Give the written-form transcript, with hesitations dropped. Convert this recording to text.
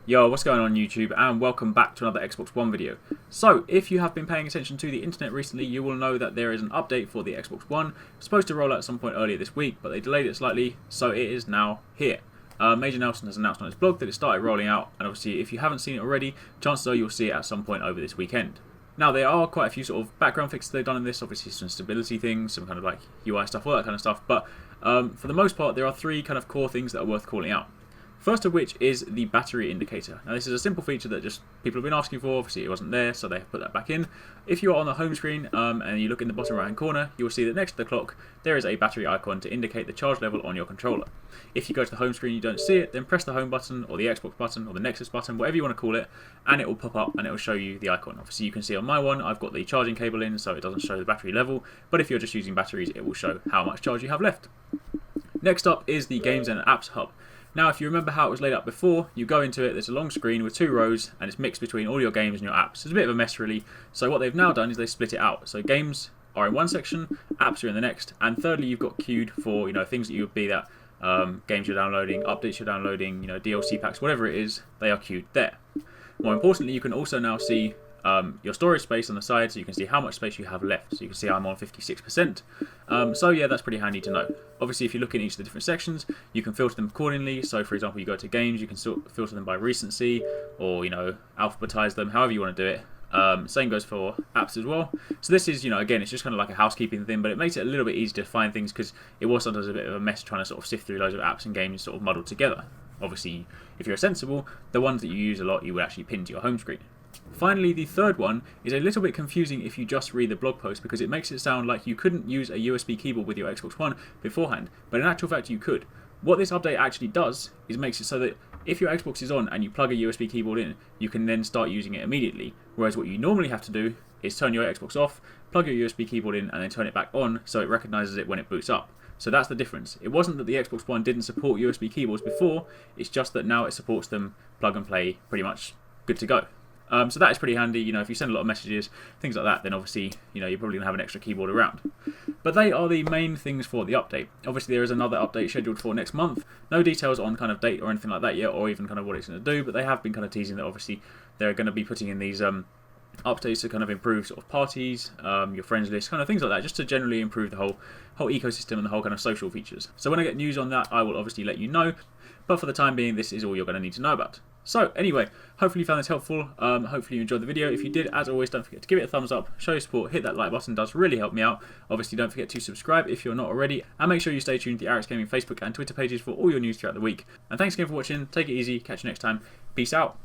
Yo, what's going on YouTube, and welcome back to another Xbox One video. So, if you have been paying attention to the internet recently, you will know that there is an update for the Xbox One. It's supposed to roll out at some point earlier this week, but they delayed it slightly, so it is now here. Major Nelson has announced on his blog that it started rolling out, and obviously if you haven't seen it already, chances are you'll see it at some point over this weekend. Now, there are quite a few sort of background fixes they've done in this, obviously some stability things, some kind of like UI stuff, all that kind of stuff, but for the most part there are three kind of core things that are worth calling out. First of which is the battery indicator. Now this is a simple feature that just people have been asking for. Obviously it wasn't there, so they have put that back in. If you are on the home screen and you look in the bottom right hand corner, you will see that next to the clock there is a battery icon to indicate the charge level on your controller. If you go to the home screen and you don't see it, then press the home button or the Xbox button or the Nexus button, whatever you want to call it, and it will pop up and it will show you the icon. Obviously you can see on my one I've got the charging cable in, so it doesn't show the battery level, but if you're just using batteries it will show how much charge you have left. Next up is the Games and Apps hub. Now, if you remember how it was laid out before, you go into it, there's a long screen with two rows, and it's mixed between all your games and your apps. It's a bit of a mess, really. So what they've now done is they split it out. So games are in one section, apps are in the next, and thirdly, you've got queued for things that you would be that games you're downloading, updates you're downloading, DLC packs, whatever it is, they are queued there. More importantly, you can also now see your storage space on the side, so you can see how much space you have left. So you can see I'm on 56%. So yeah, that's pretty handy to know. Obviously, if you look in each of the different sections, you can filter them accordingly. So for example, you go to games, you can filter them by recency, or alphabetize them, however you want to do it. Same goes for apps as well. So this is, again, it's just kind of like a housekeeping thing, but it makes it a little bit easier to find things because it was sometimes a bit of a mess trying to sort of sift through loads of apps and games sort of muddled together. Obviously, if you're sensible, the ones that you use a lot, you would actually pin to your home screen. Finally, the third one is a little bit confusing if you just read the blog post because it makes it sound like you couldn't use a USB keyboard with your Xbox One beforehand, but in actual fact you could. What this update actually does is makes it so that if your Xbox is on and you plug a USB keyboard in, you can then start using it immediately, whereas what you normally have to do is turn your Xbox off, plug your USB keyboard in and then turn it back on so it recognises it when it boots up. So that's the difference. It wasn't that the Xbox One didn't support USB keyboards before, it's just that now it supports them plug and play pretty much good to go. So that is pretty handy. If you send a lot of messages, things like that, then obviously, you're probably going to have an extra keyboard around. But they are the main things for the update. Obviously, there is another update scheduled for next month. No details on kind of date or anything like that yet, or even kind of what it's going to do, but they have been kind of teasing that obviously they're going to be putting in these updates to kind of improve sort of parties, your friends list, kind of things like that, just to generally improve the whole ecosystem and the whole kind of social features. So when I get news on that, I will obviously let you know, but for the time being, this is all you're going to need to know about. So anyway, hopefully you found this helpful, hopefully you enjoyed the video. If you did, as always, don't forget to give it a thumbs up, show your support, hit that like button, does really help me out. Obviously don't forget to subscribe if you're not already, and make sure you stay tuned to the Arix Gaming Facebook and Twitter pages for all your news throughout the week. And thanks again for watching, take it easy, catch you next time, peace out.